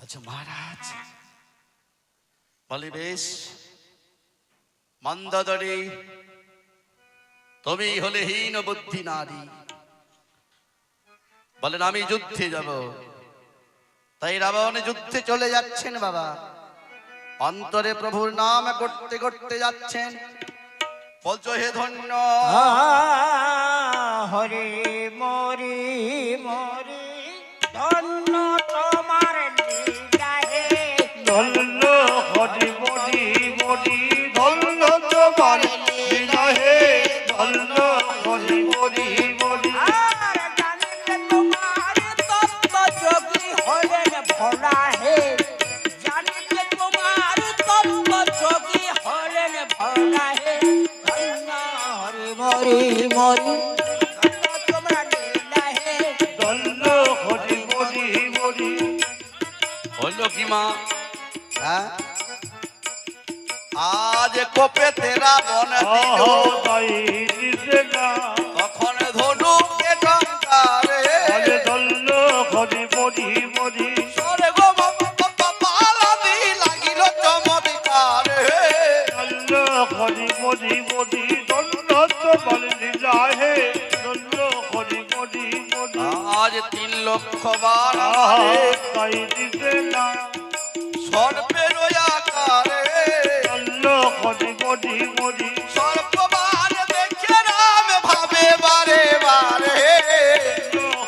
আচ্ছা মহারাজ বলে, বেশ মন্দোদরী, তুমি হলে হীন বুদ্ধি নারী, বলেন আমি যুদ্ধে যাব। তাই রাবণ যুদ্ধে চলে যাচ্ছেন বাবা, অন্তরে প্রভুর নাম করতে করতে যাচ্ছেন। বলছো হে ধন্য হরি মরি মরি ধন্য তোমার লীলা হে, ধন্য হরি মরি মরি ধন্য তোমার লীলা হে, ধন্য হরি মরি মরি। আর জানিলে তোমার তত্ত্ব যোগী হলেন ভোলা হে, জানিলে তোমার তত্ত্ব যোগী হলেন ভোলা হে, ধন্য হরি মরি মরি ধন্য তোমার লীলা হে। ধন্য হরি মরি মরি। হলো কি মা? হ্যাঁ, আজ কোপে তেরা বন দিল, তাই দিছে না তখন ধনুকে টঙ্কারে। আরে ধন্য হরি মরি মরি। স্বর্গ পালাদি লাগিল চমৎকারে। ধন্য হরি মরি মরি ধন্য তোমার লীলা হে, ধন্য হরি মরি মরি। আজ 3 লক্ষ বার আমারে তাই দিছে না সর্পের আকারে। ধন্য হরি মরি মরি। সর্পবার দেখে রাম ভাবে বারে বারে।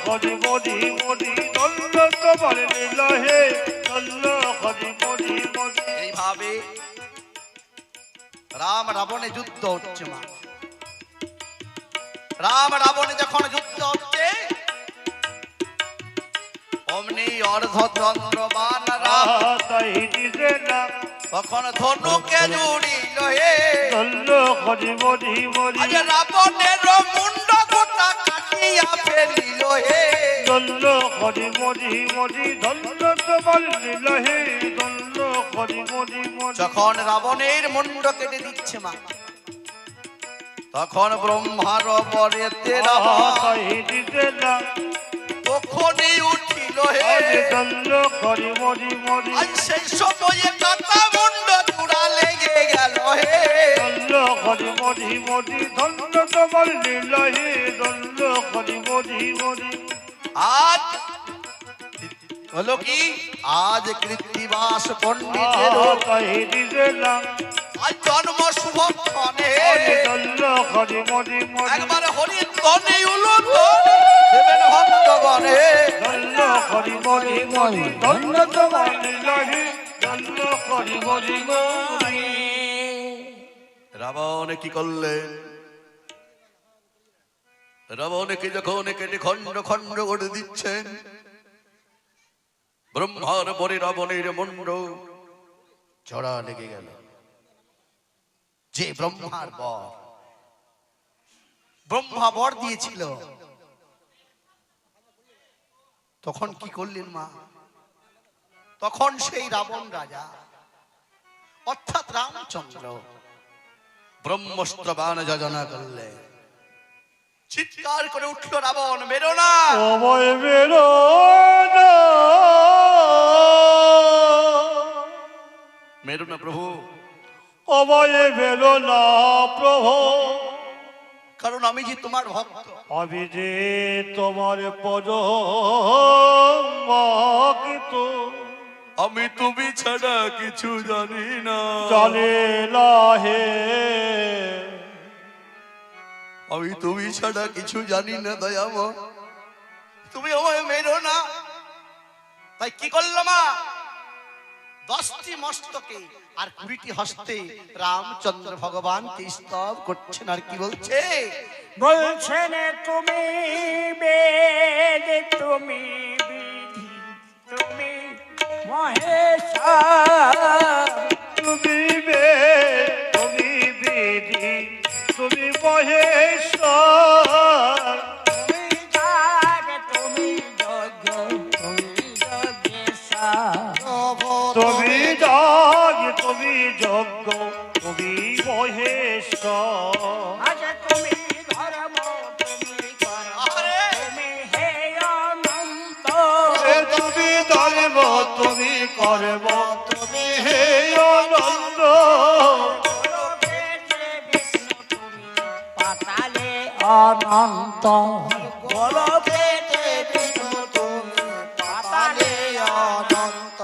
হরি মরি মরি ধন্য তোমার লীলা হে, ধন্য হরি মরি মরি। এইভাবে রাম রাবণে যুদ্ধ হচ্ছে মা। রাম রাবণে যখন যুদ্ধ হচ্ছে, অমনি অর্ধচন্দ্র বান রাম তাই দিছে না তখন ধনুকে জুড়িল হে। ধন্য হরি মরি মরি। আজ রাবণের মুন্ড গোটা কাটিয়া ফেলিল হে। ধন্য হরি মরি মরি ধন্য তোমার লীলা হে, ধন্য হরি মরি মরি। যখন রাবণের মুন্ড কেটে দিচ্ছে মা, তখন ব্রহ্মার পরেতে রাবণ তাই দিছে না তখনই উঠিল হে। ধন্য হরি মরি মরি। আজ সেই সময়ে কাটা মুন্ড চূড়া লেগে গেল হে। ধন্য হরি মরি মরি ধন্য তোমার লীলা হে, ধন্য হরি মরি মরি। আজ হলো কি? আজ কৃত্তিবাস পণ্ডিতের তাই দিছে না আজ জন্ম শুভক্ষণে। ধন্য হরি মরি মরি। একবারে হরি ধ্বনি উলুধ্বনি দেবেন ভক্তগণে। ধন্য হরি মরি মরি ধন্য তোমার লীলা হে, ধন্য হরি মরি মরি। রাবণ কি করলেন? রাবণকে যখন কেটে খণ্ড খণ্ড করে দিচ্ছেন, ব্রহ্মার পরে রাবণের মুন্ড চড়া লেগে গেল। যে ব্রহ্মার বর, ব্রহ্মা বর দিয়েছিল, তখন কি করলেন মা? তখন সেই রাবণ রাজা অর্থাৎ রামচন্দ্র ব্রহ্মস্ত্র বাণ যোজনা করলেন। চিৎকার করে উঠল রাবণ, মেরো না, অভয় বেরো না, মেরো না প্রভু, অভয় বেরো না প্রভু। কারণ আমি যে তোমার ভক্ত। আমি যে তোমার পরম ভক্ত, আমি তুমি ছাড়া কিছু জানি না। জানে না হে, আমি তুমি ছাড়া কিছু জানি না দয়াময়, তুমি আমায় মেরো না। তাই কি করলো মা? 10টি মস্তকে আর 20টি হস্তে রামচন্দ্র ভগবানকে স্তব করছেন। আর কি বলছে? বলছেন তুমি বেদ, তুমি বিধি, তুমি মহেশ্বর। তুমি বে তুমি বিধি, তুমি মহেশ্বর। তুমি যাগ, তুমি যজ্ঞ, তুমি যোগেশ্বর। তুমি যাগ, তুমি যজ্ঞ, তুমি মহেশ্বর। আজ তুমি ধর্ম, তুমি কর্ম, তুমি হে অনন্ত। তুমি ধর্ম, তুমি ধর্ম তুমি হে অনন্ত পাতালে অনন্ত গোলকেতে বিষ্ণু তুমি পাতালে অনন্ত।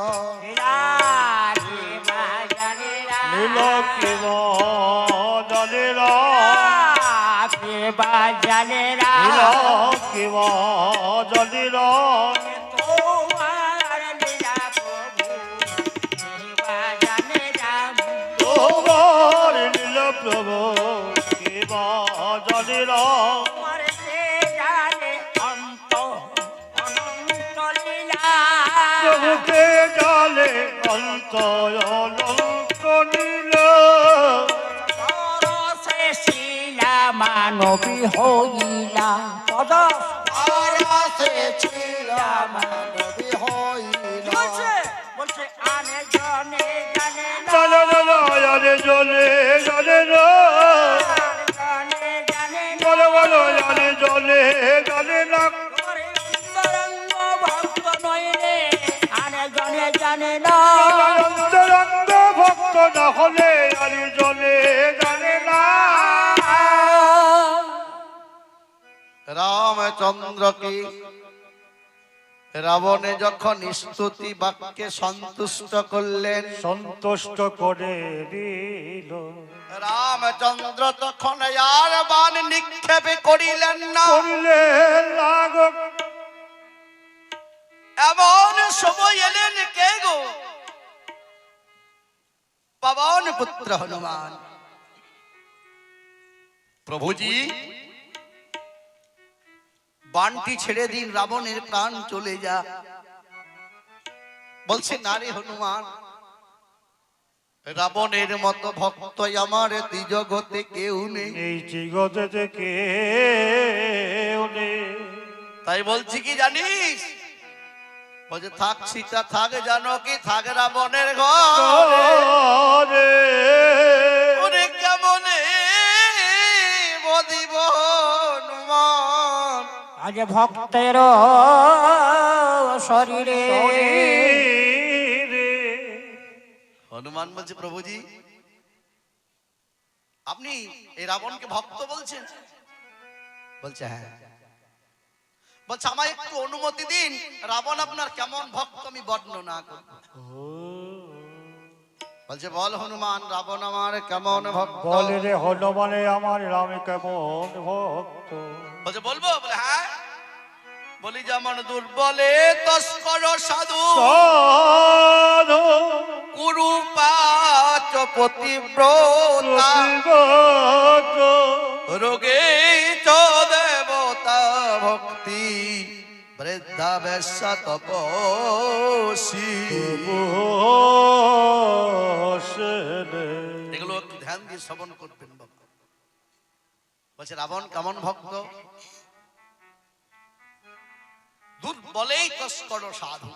নীল কিব জলেরা নীল কিব জলেরা তোমার নীল প্রভু কিব জলেরা প্রভুকে জালে অন্ত অনন্ত নীল মানবী হইলা পদ আরাসে ছিলা মানবী হইল। বলছে আনে জনে জানে না জলে জলে জলে জলে জানে জানে না বলো বলো জলে জলে জলে না অন্তরঙ্গ ভক্ত নইলে আনে জনে জানে না অন্তরঙ্গ ভক্ত না হলে আর জলে জানে না রামচন্দ্রকে রাবণে যখন স্তুতি বাক্যে সন্তুষ্ট করলেন, সন্তুষ্ট করে দিল রামচন্দ্র তখন আর বাণ নিক্ষেপ করিলেন না। করলে লাগক এমন সময় এলেন কে গো? পবন পুত্র হনুমান। প্রভুজি বাণটি ছেড়ে দিন, রাবণের প্রাণ চলে যা। বলছে না রে হনুমান, রাবণের মতো ভক্ত আমার দ্বিজগতে কেউ নেই। এই জগতে কেউ নেই তাই বলছি কি জানিস, বলছে থাক সীতা থাক জানকী থাক রাবণের ঘর। রে ওরে কেমনে বদিব হনুমান। আজ ভক্তের শরীরে হনুমান বলছে প্রভুজি আপনি এই রাবণকে ভক্ত বলছেন? বলছে হ্যাঁ। বলছে আমায় একটু অনুমতি দিন, রাবণ আপনার কেমন ভক্ত আমি বর্ণনা করব। বলছে বল হনুমান, রাবণ আমার কেমন ভক্ত? বলে রে হনুমানে আমার রামে কেমন ভক্ত বলছে বলবো? বলে হ্যাঁ। বলি যেমন দুর্বলে তস্কর সাধু সাধু কুরুপাচ পতিব্রতা প্রতিগত রোগে চ দেবতা ভক্তি বৃদ্ধা বেশ্যা তপসী। বসেনে এগুলো একটু ধ্যান দিয়ে শ্রবণ করবেন বাবা। বলছে রাবণ কেমন ভক্ত? দুর্বলেই তস্কর সাধু।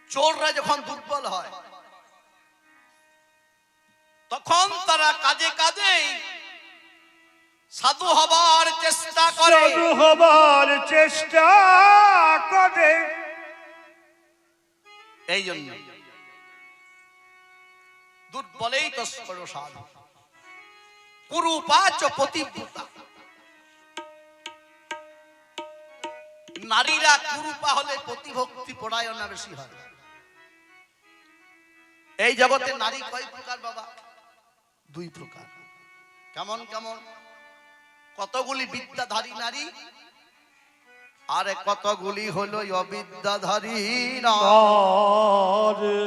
চোররা যখন দুর্বল হয় তখন তারা কাজে কাজেই সাধু হবার চেষ্টা করে। সাধু হবার চেষ্টা করে এই জন্য দুর্বলেই তস্কর সাধু কুরুপাচ পতিব্রতা। নারীরা কুরুপা হলে প্রতিভক্তি পরায়ণা বেশি হয়। এই জগতে নারী কয় প্রকার বাবা? দুই প্রকার। কেমন কেমন? কতগুলি বিদ্যাধারী নারী আর কতগুলি হলো অবিদ্যাধারী নারী।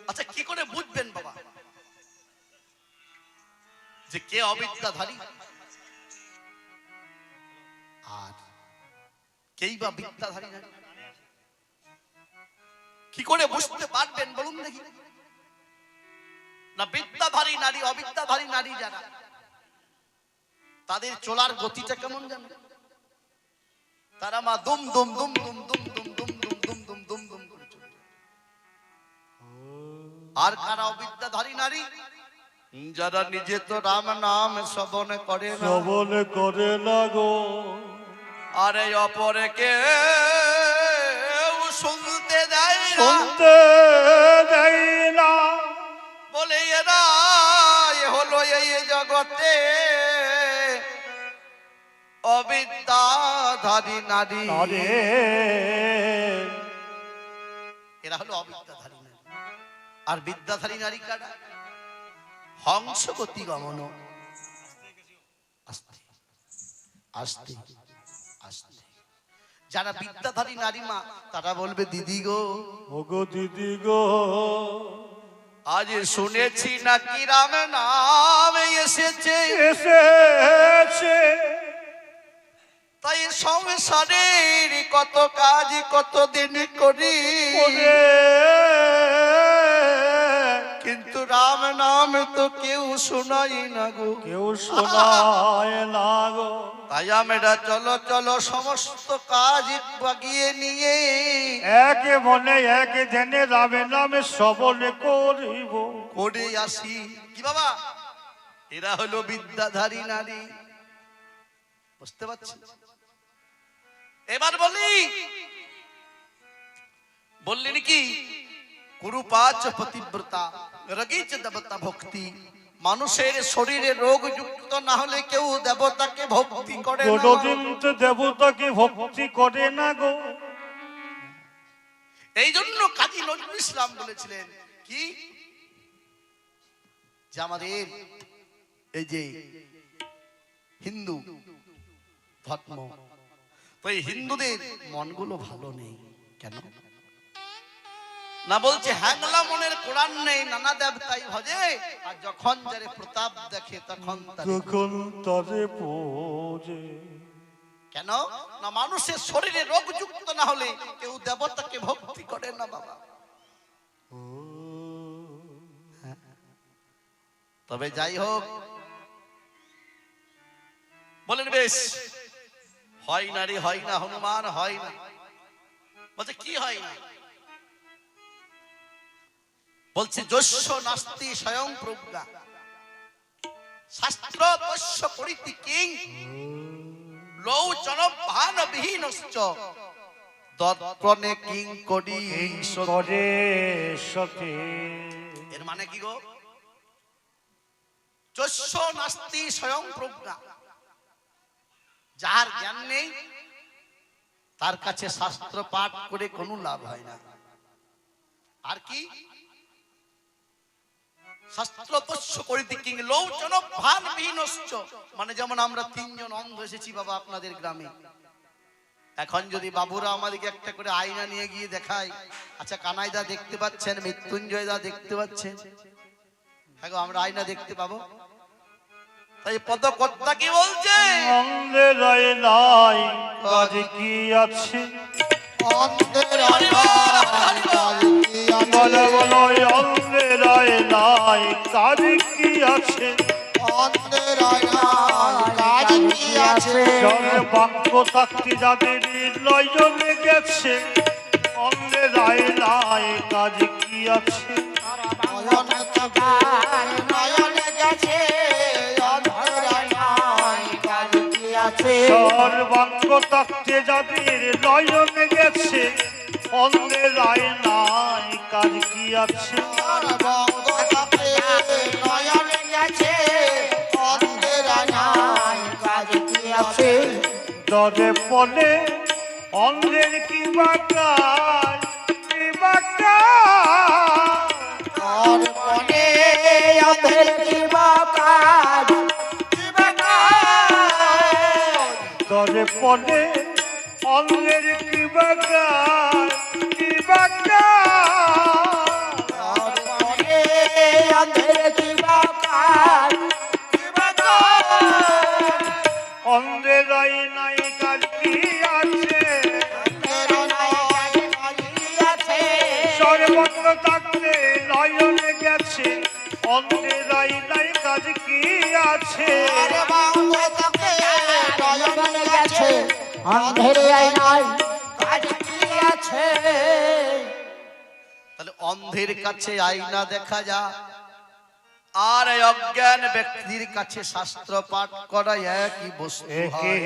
আচ্ছা কি করে বুঝবেন বাবা যে কে অবিদ্যাধারী আর কেই বা বিদ্যাধারী নারী? কি করে বুঝতে পারবেন বলুন দেখি? না বিদ্যাধারী নারী অবিদ্যাধারী নারী যারা, তাদের চলার গতিটা কেমন জানেন? তারা মা দুম দুম দুম দুম দুম দুম দুম দুম দুম দুম দুম দুম করে চলে। আর কারা অবিদ্যাধারী নারী? যারা নিজে তো রাম নাম শ্রবণ করে না, শ্রবণ করে না গো, আর এই অপরকে শুনতে দেয় জগতে অবিদ্যাধারী নারী। আরে এরা হলো অবিদ্যাধারী নারী। আর বিদ্যাধারী নারী কারা? হংস গতি গমন। আস্তে আস্তে আস্তে। যারা বিদ্যাধারী নারী মা, তারা বলবে দিদি গো, ওগো দিদি গো, আজ শুনেছি নাকি রাম নাম এসেছে, এসেছে তাই সংসারের কত কাজ কত দিন করি, ওরে, কিন্তু রাম নাম তো কেউ শোনাই না গো। কেউ শোনায় না গো। তাই আমরা চলো চলো সমস্ত কাজ বাগিয়ে নিয়ে একে মনে এক জেনে রামে নামে সবলে করিব। করে আসি। কি বাবা, এরা হলো বিদ্যাধারী নারী। বুঝতে পারছি? এবার বললেন কি, কুরুপাচ পতিব্রতা রগিচ দেবতা ভক্তি। মানুষের শরীরে রোগ যুক্ত না হলে কেউ দেবতাকে ভক্তি করে না। কোনদিন তো দেবতাকে ভক্তি করে না গো। এই জন্য কাজী নজরুল ইসলাম বলেছিলেন কি, যে আমাদের এই যে হিন্দু ধর্ম, তো এই হিন্দুদের মনগুলো ভালো নেই। কেন না বলছে, হ্যাংলা মনের কোরআন নেই, নানা দেবতাই ভজে, আর যখন যারে প্রতাপ দেখে তখন তখন তারে পোজে। কেন না মানুষের শরীরে রোগ যুক্ত না হলে কেউ দেবতাকে ভক্তি করে না বাবা। তবে যাই হোক, বলেন বেশ, হয় না রে, হয় না হনুমান, হয় না। বলছে কি হয় না? বলছে যস্য নাস্তি স্বয়ং প্রজ্ঞা শাস্ত্র তস্য করিতি কিং লৌ জনভান বিহীনশ্চ তৎপ্রণে কিং করি করে সতে। এর মানে কি গো? যস্য নাস্তি স্বয়ং প্রজ্ঞা, যার জ্ঞান নেই তার কাছে শাস্ত্র পাঠ করে কোনো লাভ হয় না। আর কি? শাস্ত্র তস্য করিতে কিং লৌচন ভান বিহীনশ্চ, মানে যেমন আমরা তিনজন অন্ধ এসেছি বাবা আপনাদের গ্রামে। এখন যদি বাবুরা আমাদেরকে একটা করে আয়না নিয়ে গিয়ে দেখায়, আচ্ছা কানাইদা দেখতে পাচ্ছেন, মৃত্যুঞ্জয়দা দেখতে পাচ্ছেন, হ্যাঁ গো, আমরা আয়না দেখতে পাবো? তাই পদকর্তা কি বলছে? অন্ধের রায় নাই কাজ কি আছে, বলে বলো অন্ধের রায় নাই কাজ কি আছে, জনের বাক্য থাকতে যাদের নয়নে গেছে, অন্ধের রায় নাই কাজ কি আছে, সর্বাঙ্গ থাকতে যাদের নয়নে গেছে, অন্ধের রায় নাই কাজ কি আছে, দরে পলে অন্ধের কি বাকায়, কি দরে পলে অন্ধের কি বাকায়, কি অন্ধের রায় নাই কাজ কি আছে, সর্বত্র থাকলে নয়নে গেছে, অন্ধের রায় নাই কাজ কি আছে, তাহলে অন্ধের কাছে আয়না দেখা যা, আর অজ্ঞান ব্যক্তির কাছে শাস্ত্র পাঠ করা একই বস্তু হয়।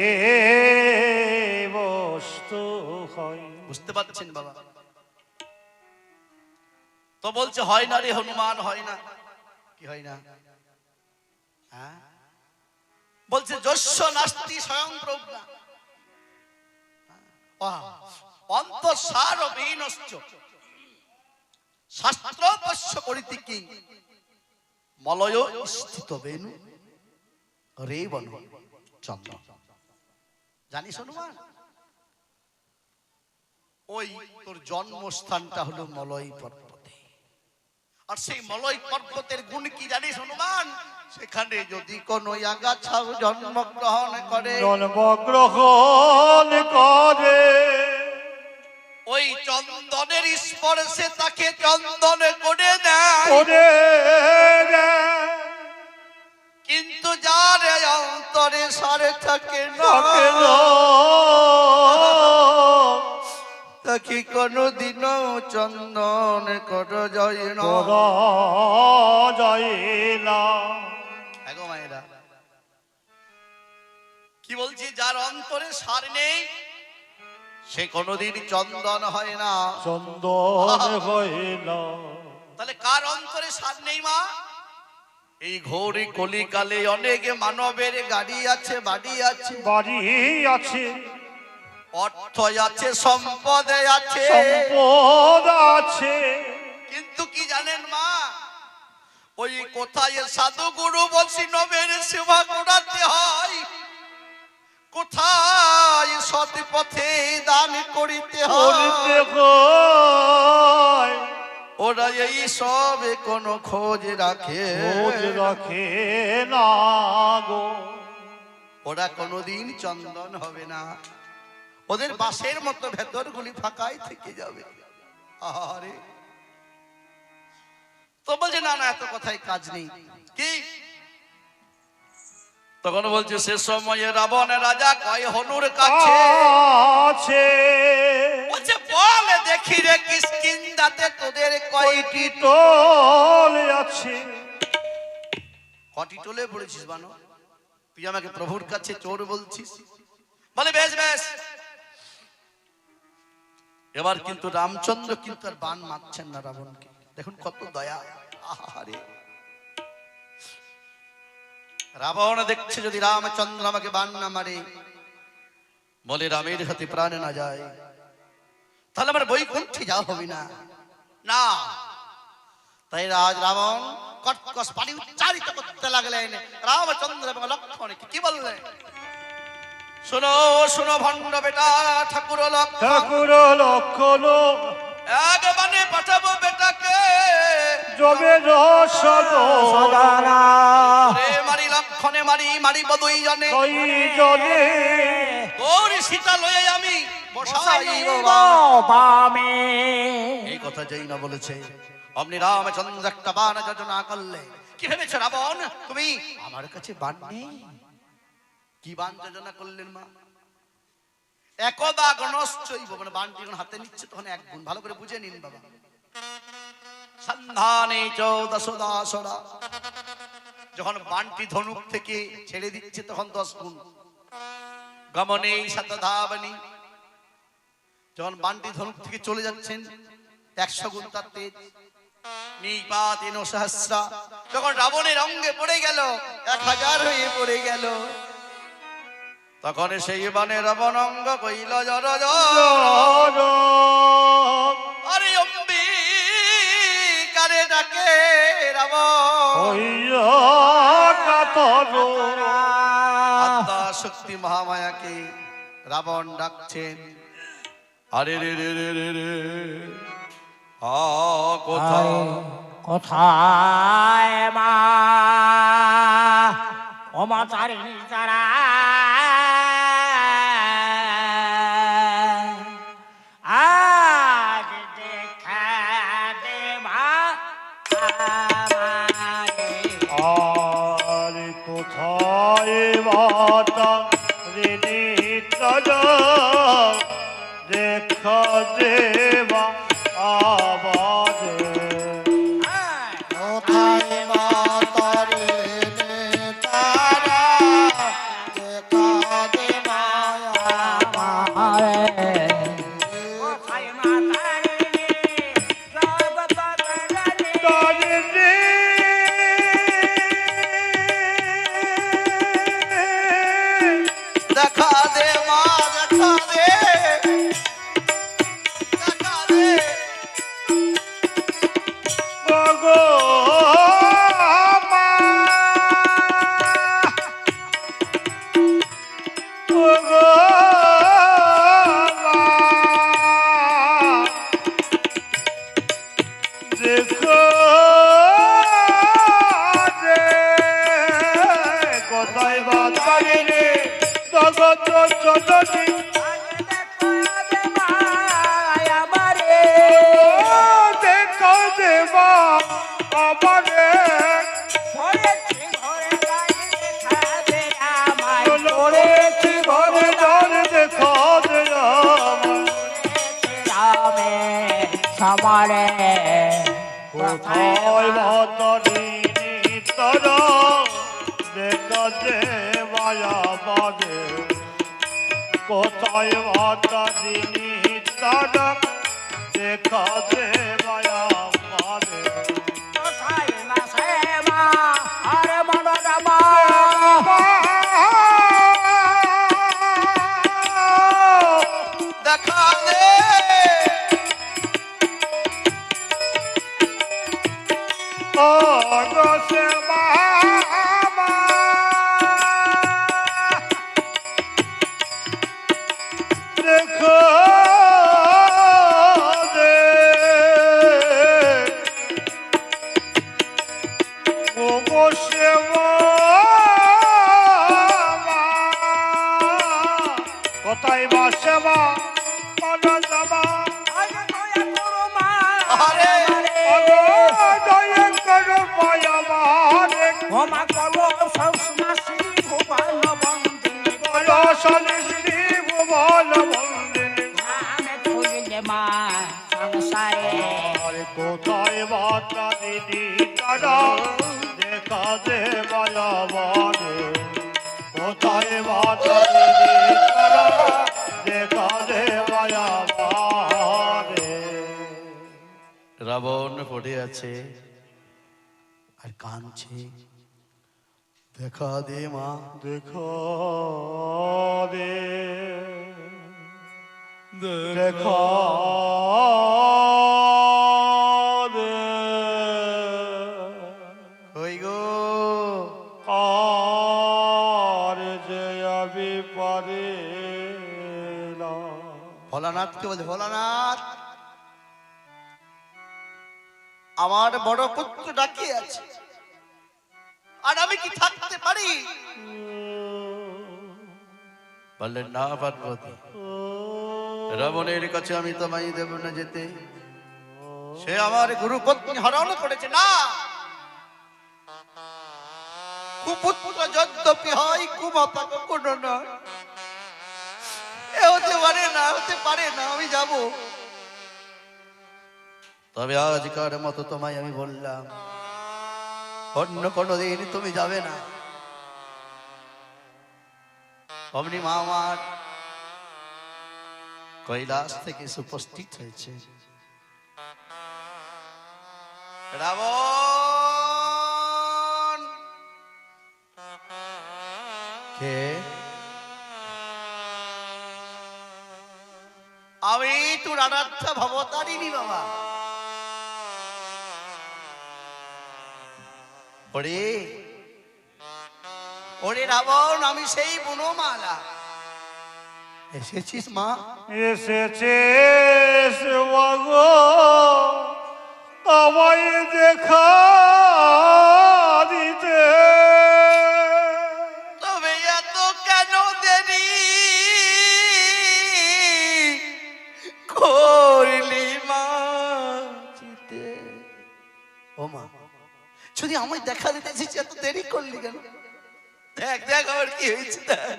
বস্তু হয়। বুঝতে পারছেন বাবা? তো বলছে হয় না রে হনুমান, হয় না। কি হয় না? হ্যাঁ? বলছে যস্য নাস্তি স্বয়ং প্রজ্ঞা অন্তঃসার বিহীনশ্চ শাস্ত্র পশ্য করিতে কি মলয় স্থিত বেনু রে বন চন্দ্র। জানিস হনুমান, ওই তোর জন্মস্থানটা হলো মলয় পর্বতে। আর সেই মলয় পর্বতের গুণ কি জানিস হনুমান? সেখানে যদি কোন আগাছা জন্মগ্রহণ করে, ওই চন্দনের স্পর্শে তাকে চন্দন করে দেয়। কিন্তু যার অন্তরে সারে থাকে না, তাকে কোনদিনও চন্দন করা যায় না। মায়েরা কি বলছি, যার অন্তরে সার নেই সে কোনদিন চন্দন হয় না, চন্দন হয় না। তাহলে কার অন্তরে সার নেই মা? এই ঘোর কলিকালে অনেক মানবের গাড়ি আছে, বাড়ি আছে, বাড়ি আছে, অর্থ আছে, সম্পদ আছে, সম্পদ আছে, কিন্তু কি জানেন মা, ওই কোথায় সাধু গুরু বৈষ্ণবের সেবা করাতে হয়, কোথায় সৎ পথে দান করিতে হয়, ওরা এই সবে কোন খোঁজ রাখে না গো। ওরা কোনদিন চন্দন হবে না, ওদের বাঁশের মতো ভেতর গুলি ফাঁকাই থেকে যাবে। আরে তো বলছে না না, এত কথাই কাজ নেই। কি তখন বলছে সে সময়ে রাবণ রাজা কয় হনুর কাছে, বলছে বল দেখি রে কিষ্কিন্ধাতে তোদের কয়টি টোল আছে। কটি টোলে পড়েছিস বানো? তুই আমাকে প্রভুর কাছে চোর বলছিস? বলে বেশ বেশ। এবার কিন্তু রামচন্দ্র কিন্তু আর বান মারছেন না রাবণকে। দেখুন কত দয়া। আহারে, রাবণ দেখছে যদি রামচন্দ্র আমাকে বান না মারে, বলে রামের হাতে প্রাণ না যায়, তাহলে আমার বৈকুণ্ঠে যাওয়া হবে না। না, তাই রাবণ কটকস পানি উচ্চারিত করতে লাগলেন রামচন্দ্র এবং লক্ষ্মণকে। কি বললেন? শোনো শোনো ভণ্ড বেটা ঠাকুর লক্ষণ, এক বানে পাঠাবো বেটাকে, মারি লক্ষণে মারি মারিব দুই জনে, তোর সীতা লয়ে আমি বসাইব বামে। এই কথা যেই না বলেছে অমনি রামচন্দ্র একটা বান যোজনা করলে। কি ভেবেছ রাবণ তুমি আমার কাছে বান নেই? কি বান যোজনা করলেন মা? একদা গণশ্চৈব, মানে বানটি যখন হাতে নিচ্ছে তখন এক গুণ। ভালো করে বুঝে নিন বাবা। সন্ধানে চৌদশ দাসরা, যখন বানটি ধনুক থেকে ছেড়ে দিচ্ছে তখন 10 গুণ। গমনে শতধাবনি, যখন বানটি ধনুক থেকে চলে যাচ্ছেন 100 গুণ তার তেজ। নিপাতেন সহস্রা, যখন রাবণের অঙ্গে পড়ে গেল 1000 হয়ে পড়ে গেল, তখন সেই বানে রাবণ অঙ্গ কইল জর জর। আরে অম্বিকারে ডাকে রাবণ, আত্মা শক্তি মহামায়াকে রাবণ ডাকছেন। আরে রে রে রে রে রে, কোথায় কোথায় মা ওমা তারিণী তারা, আজ দেখা দে মা আমাকে। আর কোথায় মাতা রেণী তারা, দেখা দেবা আবাদে। কোথায় মাতা রে তারা, জননী দেখো দেবা আমারে পড়েছি ঘরে ঘরে দেখো দেবা সমারে কোথায় ভাতরি তারা দেখা যে মায়া বাদে কোথায় ভাতরি তারা দেখা যে মায়া বাদে আরে মনোরমা দেখা দে অগসে মামা দেখো দে অগসে মামা কোথায় বাসে মা মনা যাবা আরে ক্ষমা করো সংস্নাসী ভুবন বন্দিনী আমি ধরিলে মা সংসারে কোথায় বাতা দিদি তারা দেখা দে মায়াবারে কোথায় বাতা দিদি তারা দেখা দে মায়াবারে রাবণ পড়ে আছে আর কাঁদছে দেখা দে মা দেখো দে দেখো দে কই গো আর যে আমি পারে না ভোলানাথকে বলে ভোলানাথ আমার বড় পুত্র ডাকিয়ে আছে আর আমি কি থাকতে পারি বললেন না পার্বতী রাবণের কাছে আমি তোমায় দেব না যেতে সে আমার গুরু পত্নী হরণ করেছে না কুপুত্র যদ্যপি হয় কুমাতা কখনো না এ হতে পারে না হতে পারে না আমি যাব তবে আজকার মতো তোমায় আমি বললাম অন্য কোনো দিন তুমি যাবে না অমনি মা আমার কৈলাস থেকে উপস্থিত হয়েছে রাবণ কে আমি তোর আরাধ্যা ভবতারিণী বাবা ওরে ওরে রাবণ আমি সেই বনমালা এসেছিস মা এসেছে গো আমায় দেখা দিতে তবে এত কেন দেরি করলি মা চিতে ও মা যদি আমায় দেখা দিতে এসেছি এত দেরি করলি কেন দেখ দেখ আমার কি হয়েছে দেখ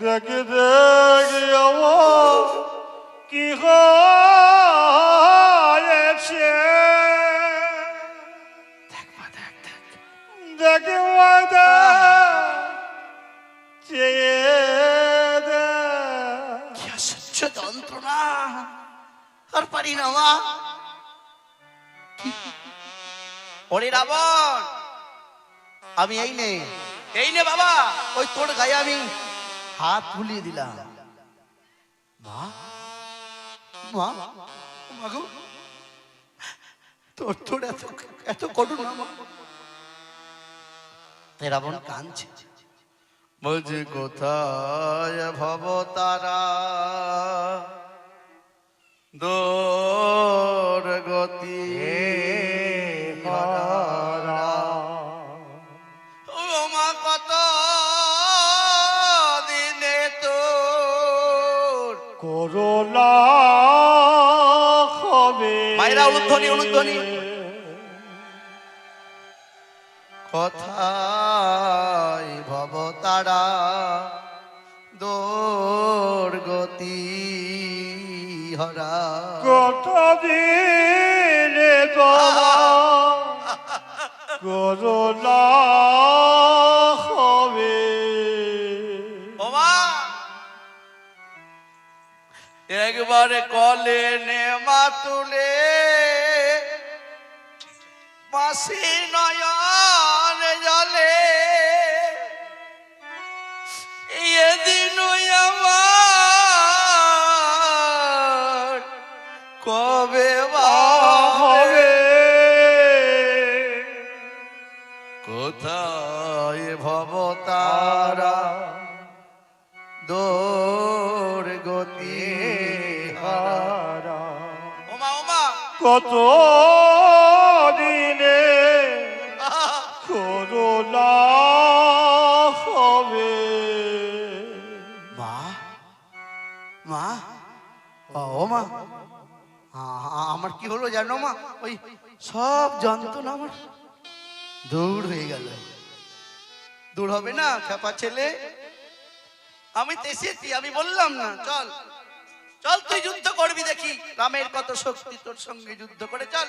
দেখে দেখে আমার কি হয়েছে দেখ মা দেখ দেখ দেখে মাতা চেয়ে দে কি অসহ্য যন্ত্রণা আর পারি না মা ওরে রাবণ আমি এই নে বাবা ওই তোর গায়ে আমি হাত বুলিয়ে দিলাম মা মা মাগো তোর তোর এত এত করুন রাবণ কাঁদছে বলছে কোথায় ভব তারা দোর গতি ও মা কত দিনে তো হবে। মায়েরা উলুধ্বনি উলুধ্বনি। কথায় ভবতারা দুর্গতি হরা। কথা দিলে বাবা করোনা হবে। ওমা একবার কলে নেমা তুলে পাশে নয়ন জলে এদিন আমার কবে হবে কোথায় ভবতারা দুর্গতি হারা। ওমা ওমা কত দিনে করোনা হবে। মা মা ও মা আমার কি হলো জানো মা? ওই সব যন্ত্রণা আমার দূর হয়ে গেল। দূর হবে না খেপা ছেলে? আমি তো এসেছি, আমি বললাম না চল চল তুই যুদ্ধ করবি, দেখি রামের কত শক্তি, তোর সঙ্গে যুদ্ধ করে চল।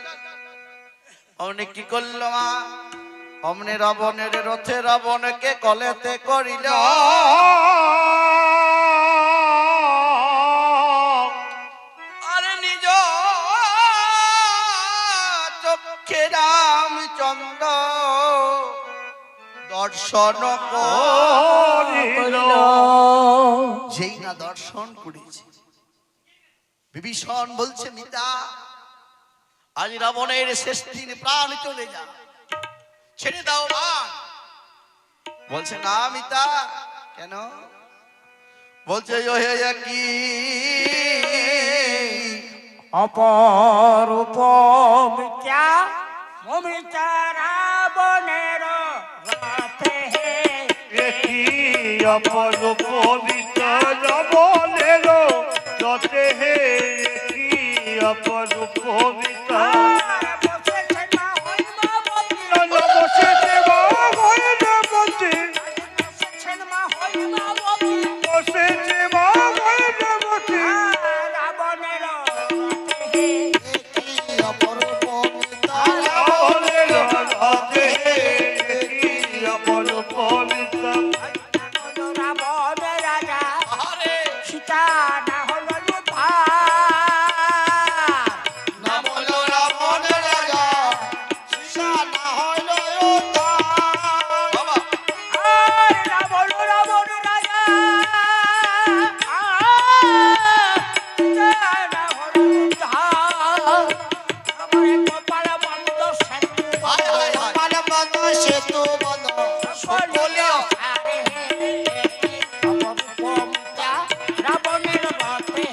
অনেক কি করলো মা? অমনে রাবণের রথে রাবণকে কলেতে করিল। আরে নিজ চক্ষে রামচন্দ্র দর্শন করিল। যেই না দর্শন করেছে, বিভীষণ বলছে মিতা আজ রাবণের শেষ দিন, প্রাণ চলে যা, ছেড়ে দাও বাণ। বলছে না মিতা। কেন? বলছে কি অপরূপ মিথ্যা মমিতা রাবণের রথে একই অপরূপ মিথ্যা রাবণের রথে। একই অপরূপ মিথ্যা বসেছে মা হৈমবতী, বসেছে মা হৈমবতী। বসেছেন মা হৈমবতী, বসেছে মা হৈমবতী। রাবণের রথে রাবণের রথে একই অপরূপ মিথ্যা। রাবণ রাজা আরে সীতা না হলো ভার, না বলো রাবণ রাজা সীতা না হইল বাবা। আর রাবণ রাবণ রাজা সীতা না হলো ধার। আমার কপাল বন্ধ সেতু হায় হায় হায়। কপাল বন্ধ সেতু বন্ধ সকলে আরে রাবণের রথে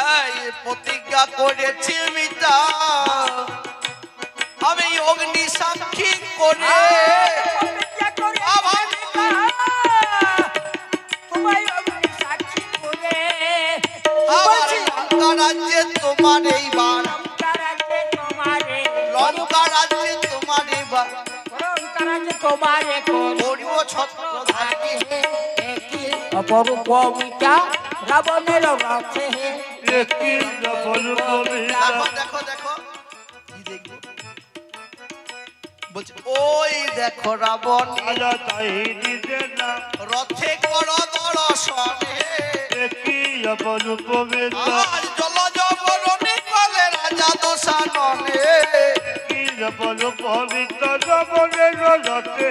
এই প্রতিজ্ঞা করেছি মিতা, আমি অগ্নি সাক্ষী করে প্রতিজ্ঞা করে আবার তোমায় অগ্নি সাক্ষী করে আবার বলছি লঙ্কা রাজ্যে তোমার এইবার, লঙ্কারাজ্যে তোমারে লঙ্কা রাজ্যে তোমার এইবার লঙ্কারাজ্যে তোমারে করিব ছত্র ধারী। অপরূপ মিতা রাবণের রথে একই অপরূপ মিথ্যা। দেখো দেখো দেখো কি দেখবো? বলছে ওই দেখো রাবণ রাজা তাই নিজে না রথে কর দর্শন একই অপরূপ মিথ্যা। আর জলজ বরণী কলে রাজা দশাননে। একই অপরূপ মিথ্যা রাবণের রথে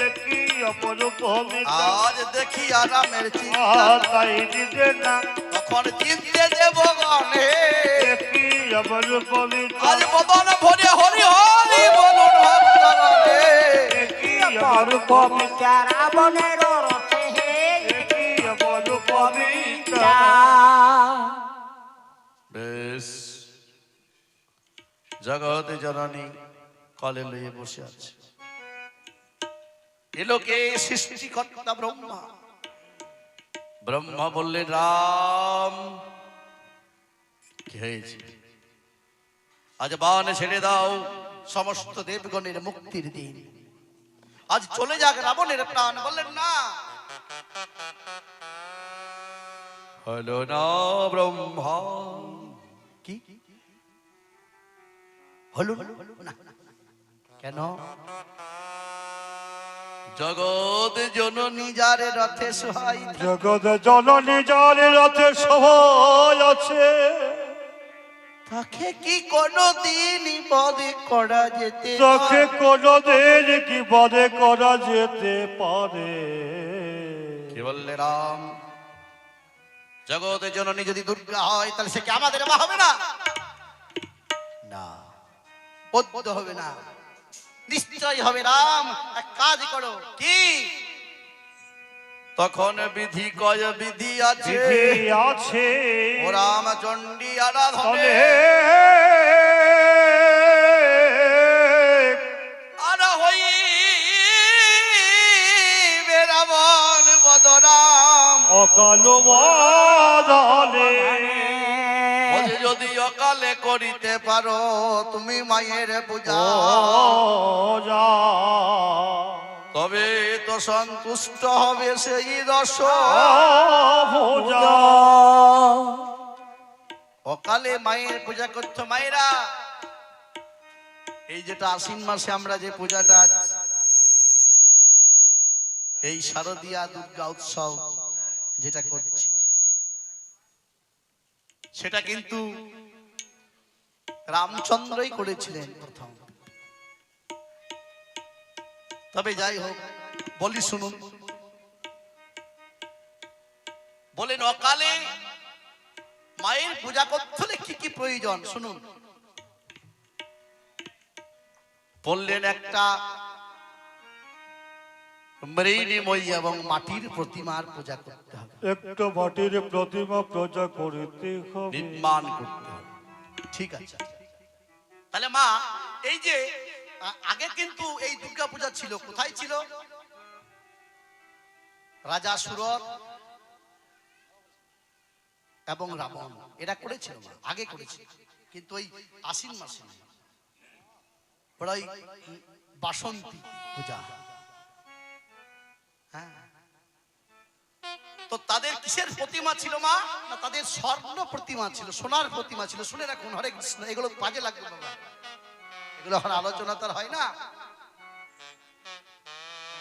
একই অপরূপ মিথ্যা। আজ দেখি আরামের চিন্তা তাই নিজে না তখন চিনতে দেব গণে। একই অপরূপ মিথ্যা। আজ বদন ভরে হরি হরি বলুন ভক্তগণে। একই অপরূপ অপরূপ মিতা রাবণের রথে একই অপরূপ মিথ্যা। বেশ, জগতে জননী কলে লইয়ে বসে আছে। এলোকে সৃষ্টিকর্তা ব্রহ্মা। ব্রহ্মা বললেন রাম কি হয়েছে? আজ বান ছেড়ে দাও, সমস্ত দেবগণের মুক্তির দিন। আজ চলে যাক রাবণের প্রাণ। বললেন না, হলো না ব্রহ্মা। কি হলো না? কেন? জগৎ জননী যার রথে সহায়, জগৎ জননী যার রথে সবাই আছে, তাকে কি কোনো দিন বধ করা যেতে তাকে পারে? কোনদিন কি বধ করা যেতে পারে? কি বললে রাম? জগতের জননী যদি দুর্গা হয়, তাহলে সে কি আমাদের মা হবে না? না, বদ্ধ হবে না, নিশ্চয় হবে। রাম, এক কাজ করো। কি? তখন বিধি কয় বিধি আছে, বিধি আছে ও রাম চণ্ডী আরাধনে তবে আরা হইবে রাবণ বদরাম। অকাল বাদলে বলে যদি অকালে করিতে পারো তুমি মায়ের পূজা, যা তবে তো সন্তুষ্ট হবে সেই দশ। পূজা অকালে মায়ের পূজা করতো মায়েরা। এই যেটা আশ্বিন মাসে আমরা যে পূজাটা, এই শারদীয়া দুর্গা উৎসব যেটা করছি, সেটা কিন্তু রামচন্দ্রই করেছিলেন প্রথম। তবে যাই হোক, বলি শুনুন। বলেন অকালে মায়ের পূজা করতে হলে কি কি প্রয়োজন শুনুন। বললেন একটা মৃণময়ী এবং মাটির প্রতিমার পূজা করতে হবে, একটা মাটির প্রতিমা পূজা করিতে হবে, নির্মাণ করতে হবে। ঠিক আছে। তাহলে মা, এই যে আগে কিন্তু এই দুর্গা পূজা ছিল, কোথায় ছিল? রাজা সুরত এবং রাবণ এরা করেছিল, মা আগে করেছিল, কিন্তু ওই আশ্বিন মাসে ওরা ওই বাসন্তী পূজা। হ্যাঁ, তো তাদের কিসের প্রতিমা ছিল মা? না, তাদের স্বর্ণ প্রতিমা ছিল, সোনার প্রতিমা ছিল। শুনে রাখুন, হরে কৃষ্ণ, এগুলো কাজে লাগবে বাবা, এগুলো এখন আলোচনা তার হয় না।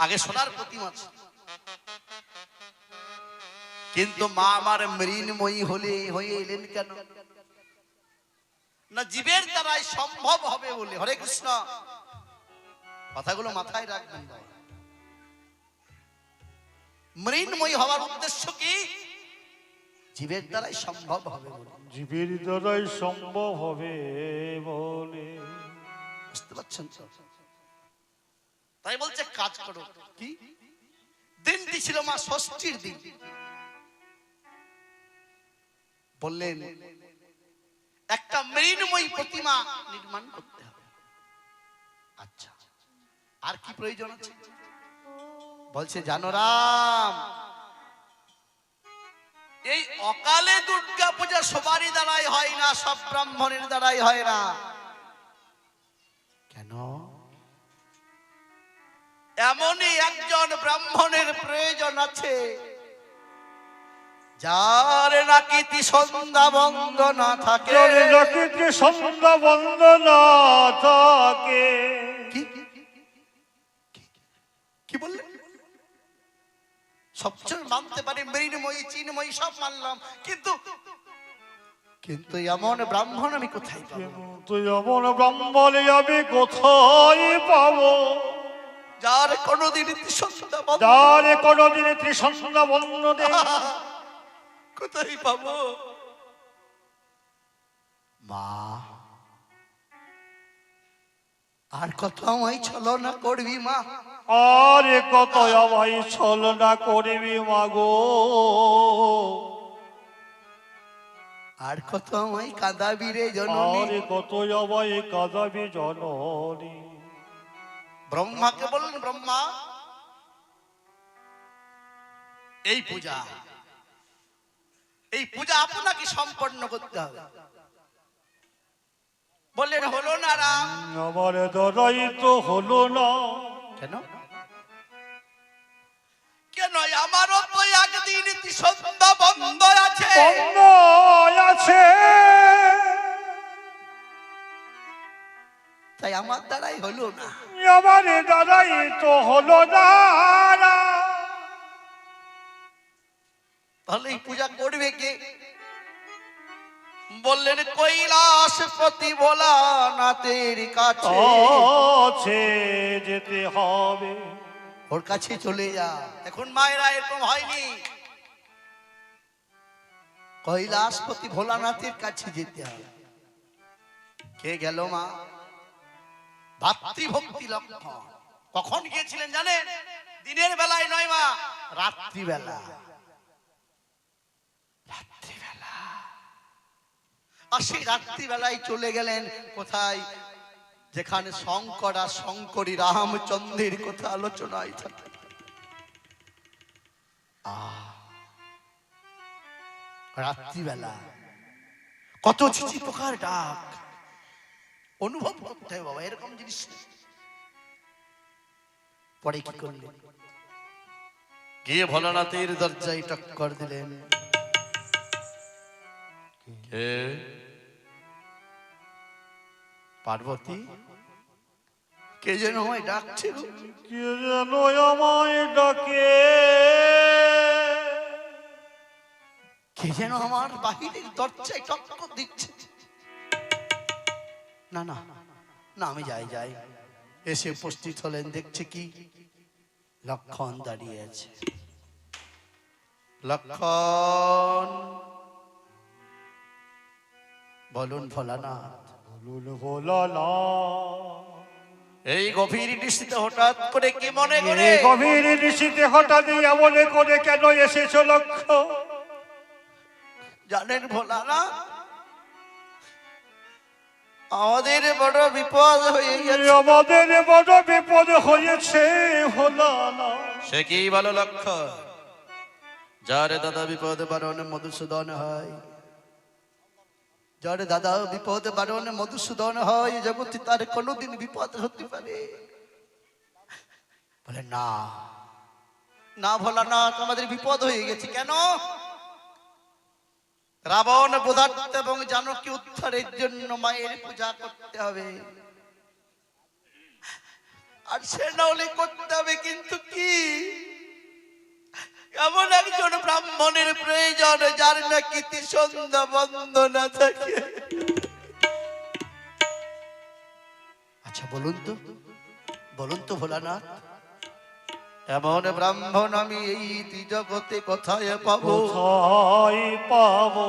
আগে সোনার প্রতিমা ছিল, কিন্তু মা আমার মৃণময়ী হয়ে এলেন কেন? না, জীবের দ্বারাই সম্ভব হবে বলে। হরে কৃষ্ণ, কথাগুলো মাথায় রাখবেন। মৃণময়ী হওয়ার উদ্দেশ্য কি? জীবের দ্বারাই সম্ভব হবে বলে। জীবের দ্বারাই সম্ভব হবে বলে, বুঝতে পারছেন তো? তাই বলছে কাজ করো। কি দিনটি ছিল মা ষষ্ঠীর দিন। বললেন একটা মৃণময়ী প্রতিমা নির্মাণ করতে হবে। আচ্ছা, আর কি প্রয়োজন আছে? বলছে জানো রাম, এই অকালে দুর্গা পূজা সবারই দ্বারাই হয় না, সব ব্রাহ্মণের দ্বারাই হয় না। কেন? এমনই একজন ব্রাহ্মণের প্রয়োজন আছে, যার নাকি সন্ধ্যা বন্ধ না থাকে। নাকি সন্ধ্যা বন্ধ না থাকে। কি বললেন? সবচেয়ে মানতে পারি মৃণময়ী, চিন্ময়ী সব মানলাম, কিন্তু এমন ব্রাহ্মণ আমি কোথায় পাবো? তুই এমন ব্রাহ্মণ আমি কোথায় পাবো? যার কোনদিন সন্ধ্যা বন্ধ, যার কোনদিন ত্রিসন্ধ্যা বন্ধ নেই, কোথায় পাবো? মা, আর কত আমায় ছলনা করবি মা? আর কত আমায় ছলনা করবি মাগো? আর কত আমায় কাঁদাবি রে জননী? আর কত আমায় কাঁদাবি জননী? ব্রহ্মাকে বললেন, ব্রহ্মা, এই পূজা আপনাকে সম্পন্ন করতে হবে। বললেন হলো না রাম। আমার দ্বারাই তো হলো না। কেন কেন? আমারও তো একদিন সন্ধ্যা বন্ধ আছে, বন্ধ আছে, তাই আমার দ্বারাই হলো না। আমার দ্বারাই তো হলো না। তাহলে এই পূজা করবে কে? বললেন কৈলাসপতি ভোলানাথের কাছে। আছে যেতে হবে। ওর কাছে চলে যা। এখন মায়েরা এরকম হয়নি, কৈলাসপতি ভোলানাথের কাছে যেতে হবে। কে গেল মা? ভাতৃভক্তি লক্ষণ। কখন গিয়েছিলেন জানেন? দিনের বেলায় নয় মা, রাত্রিবেলা। রাত্রিবেলা। আর সেই রাত্রিবেলায় চলে গেলেন কোথায়? যেখানে শঙ্কর আর শঙ্করী রামচন্দ্রের কথা আলোচনায় থাকে। রাত্রিবেলা কত চিঠি পোকার ডাক অনুভব করতে হয় বাবা, এরকম জিনিস। পরে কি করলেন? গিয়ে ভোলানাথের দরজায় টক্কর দিলেন। কে? পার্বতী? কে যেন আমায় ডাকছে গো? কে যেন আমায় ডাকে? কে যেন আমার বাহিরের দরজায় টক্কর দিচ্ছে। না না না, আমি যাই যাই। এসে উপস্থিত হলেন, দেখছে কি? লক্ষণ দাঁড়িয়ে আছে। লক্ষণ, বলুন ভোলানাথ। বলুন ভোলানাথ। এই গভীর নিশীথে হঠাৎ করে কি মনে করে? এই গভীর নিশীথে হঠাৎ মনে করে কেন এসেছো লক্ষ্য? জানেন ভোলানাথ, আমাদের বড় বিপদ হয়ে গেছে। আমাদের বড় বিপদ হয়েছে ভোলানাথ। সে কি বলো লক্ষণ? যারে দাদা বিপদ বারণ মধুসূদন হয়, যারে দাদা বিপদ বারণ মধুসূদন হয়, জগতে তার কোনোদিন বিপদ হতে পারে? বলে না না ভোলানাথ, আমাদের বিপদ হয়ে গেছে। কেন? রাবণ বধার্থ এবং জানকী উদ্ধারের জন্য মায়ের পূজা করতে হবে, আর সে নাহলে করতে হবে। কিন্তু কি? এমন একজন ব্রাহ্মণের প্রয়োজন যার নাকি সন্ধ্যা বন্ধ না থাকে। আচ্ছা বলুন তো, বলুন তো ভোলানাথ, এমন ব্রাহ্মণ আমি এই জগতে কোথায় পাবো? কোথায় পাবো?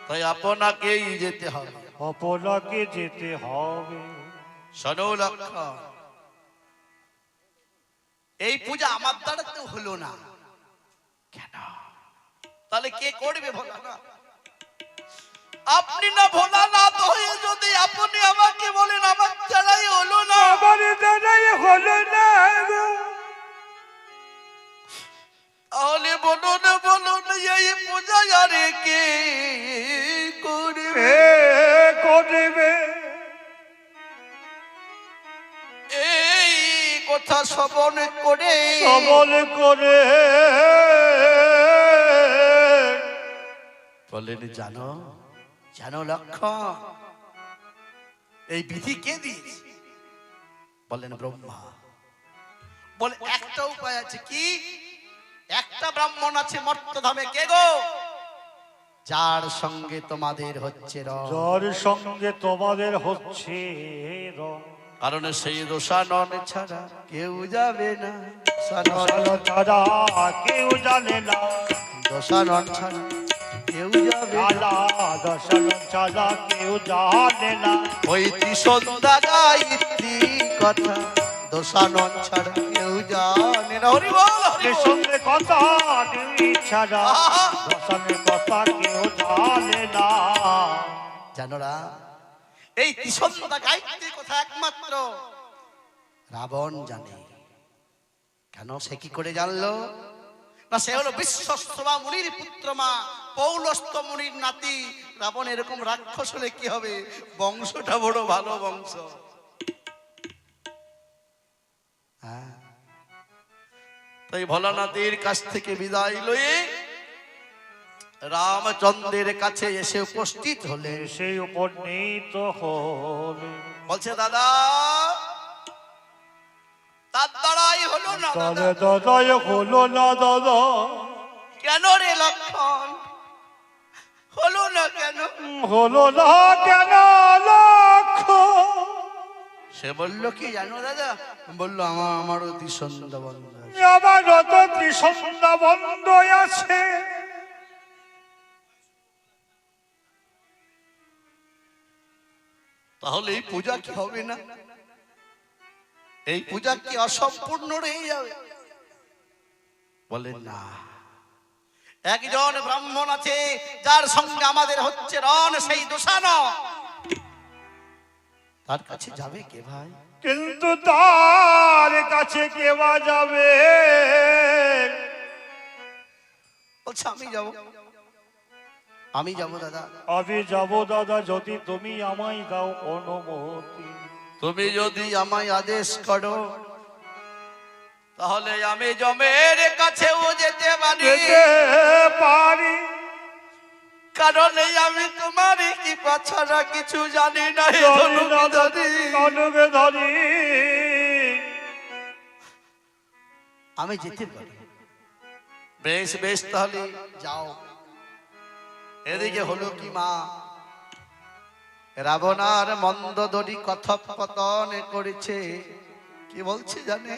তাই আপনাকেই যেতে হবে। আপনাকে যেতে হবে। শোনো লক্ষণ, এই পূজা আমার দ্বারা তো হলো না। কেন? তাহলে কে করবে ভোলানাথ? আপনি না ভোলানাথ হয়ে যদি আপনি আমাকে বলেন আমার দ্বারাই হলো না, আমার দ্বারাই হলো না গো। তাহলে বলুন বলুন এই পূজা আর কে করবে? করবে এই কথা শ্রবণ করে সবল করে বলেন, জানো জানো লক্ষণ, এই বিধি কে দিয়েছে? বলেন ব্রহ্মা। বলে একটা উপায় আছে। কি? একটা ব্রাহ্মণ আছে মর্তধামে। কে গো? যার সঙ্গে তোমাদের হচ্ছে রং। যার সঙ্গে তোমাদের হচ্ছে রং। কারণ সেই দোষানন ছাড়া কেউ যাবে না। দশানন ছাড়া কেউ জানে না। দোষানন ছাড়া কেউ যাবে না। দশানন ছাড়া কেউ জানে না। ওই ত্রিসন্ধ্যা গায়ত্রী কথা দোষানন ছাড়া কেউ জানে না। হরি বল, হরি বল। সঙ্গে কথা নেই ছাড়া দশানের কথা কেউ জানে না। জানোরা, এই ত্রিসন্ধ্যা গায়ত্রীর কথা একমাত্র রাবণ জানে। কেন? সে কি করে জানলো? না সে হলো বিশ্বস্তবা মুনির পুত্র মা পৌলস্ত্য মুনির নাতি। রাবণ এরকম রাক্ষস হলে কি হবে? বংশটা বড় ভালো বংশ। হ্যাঁ, তাই ভোলানাথের কাছ থেকে বিদায় লয়ে রামচন্দ্রের কাছে এসে উপস্থিত হলে সেই উপনীত হলে বলছে দাদা তার দ্বারাই হলো না দাদা। দাদাই হলো না দাদা। কেন রে লক্ষণ, হলো না কেন? হলো না কেন লক্ষণ? সে বললো কি জানো দাদা? বললো আমারও ত্রিসন্ধ্যা বন্ধ আছে। আমারও তো ত্রিসন্ধ্যা বন্ধ আছে। তাহলে এই পূজা কি হবে না? এই পূজা কি অসম্পূর্ণ রয়ে যাবে? বলেন না, একজন ব্রাহ্মণ আছে যার সঙ্গে আমাদের হচ্ছে রণ, সেই দোষানো। তার কাছে যাবে কে ভাই? কিন্তু তার কাছে কেবা যাবে? বলছে আমি যাব, আমি যাব দাদা। আমি যাব দাদা যদি তুমি আমায় দাও অনুমতি। তুমি যদি আমায় আদেশ করো তাহলে আমি জমের কাছেও যেতে পারি। যেতে পারি। কারণ আমি তোমার কি পাছাড়া কিছু জানি না। ধনুকে ধরি আমি যেতে পারি। বেশ বেশ, তাহলে যাও। এদিকে হলো কি মা, রাবণ আর মন্দোদরী কথোপকথন করেছে। কি বলছে জানে?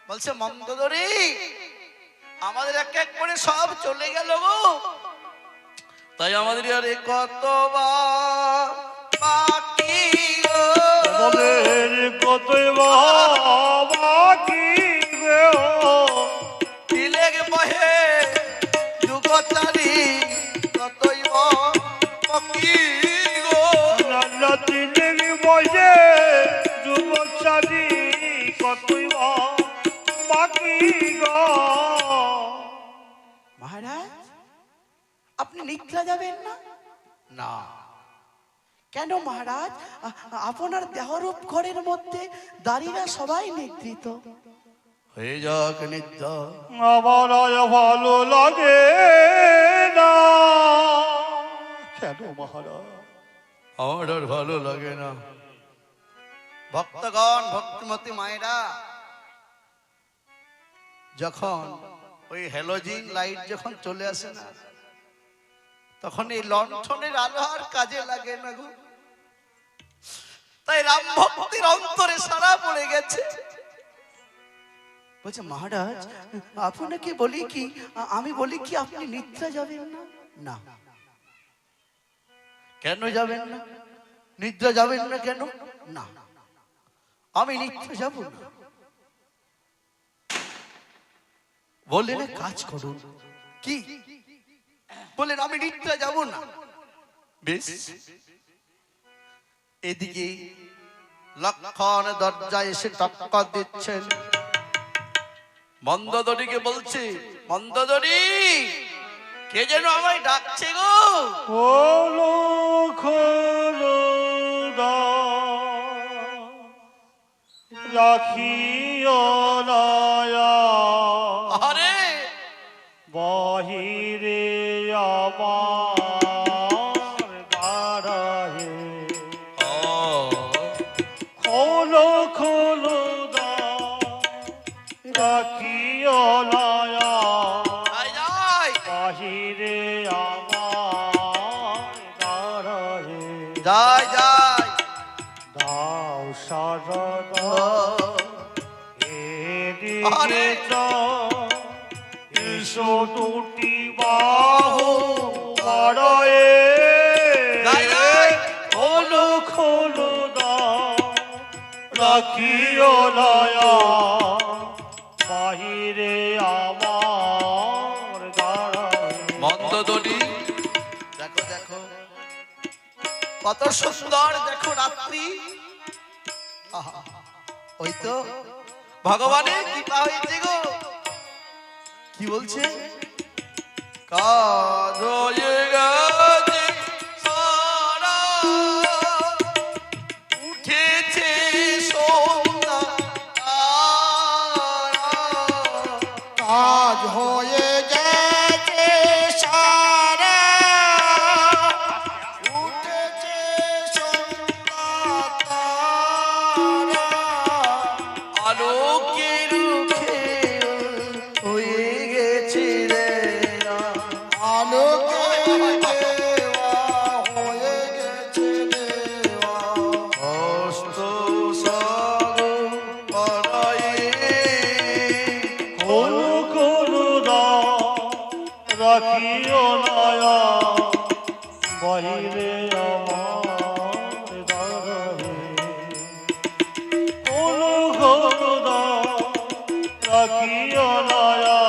বলছে মন্দোদরী আমাদের এক এক করে সব চলে গেল গো, তাই আমাদের আর কতবার বাকি গো। আমাদের কতই বাকি গো। তিলেক বহে যুগচারী কতই বাকি গো। নানা তিলেক বহে যুগচারী কতই বাকি গো। মহারাজ আপনি নিদ্রা যাবেন না? না। কেন মহারাজ? আপনার দেহরূপ ঘরের মধ্যে দাঁড়িয়ে সবাই নিদ্রিত। হয়ে যাক নিদ্রা। আমার আর ভালো লাগে না। কেন মহারাজ? আমার আর ভালো লাগে না। ভক্তগণ, ভক্তিমতী মায়েরা, যখন ওই হ্যালোজিন লাইট যখন চলে আসে না, তখন এই লণ্ঠনের আলো আর কাজে লাগে না গো। তাই রাম ভক্তির অন্তরে সারা পড়ে গেছে। বলছে মহারাজ আপনাকে বলি কি, আমি বলি কি আপনি নিদ্রা যাবেন না? না। কেন যাবেন না? নিদ্রা যাবেন না কেন? না আমি নিদ্রা যাব না। বললেন এক কাজ করুন। কি? বললেন আমি নিদ্রা যাব না। বেশ, এদিকে লক্ষণ দরজায় এসে টক্কর দিচ্ছেন। মন্দোদরীকে বলছে, মন্দোদরী কে যেন আমায় ডাকছে গো। হলো খোলো রাখিও নয়া। আরে বাহিরে আমার দাঁড়ায়ে। খোলো খোলো রাখিও নয়া। বাহিরে আমার দাঁড়ায়ে। যাই যাই দাও সারদা আরে! এদিকে এসো দুটি বাহু বাড়ায়ে। যাই যাই খোলো খোলো দাও রাখিও নয়া। বাহিরে আমার দাঁড়ায়ে। মন্দোদরী দেখো দেখো কত সুন্দর, দেখো রাত্রি। আহা, ওই তো ভগবানের কৃপা হয়েছে গো। কি কি বলছে? কাজ হয়ে গেছে সারা, উঠেছে সন্ধ্যা তারা। কাজ হয়ে গেছে সারা, উঠেছে সন্ধ্যা তারা। আলোকের মুখে হয়ে গেছে রে আলোকে দেওয়া হয়ে গেছে দেওয়া। হস্ত সাগর পাড়ায় কোন করুণা রাখিও নয়া, বাইরে আমার দাঁড়াবে। কোন করুণা রাখিও নয়া,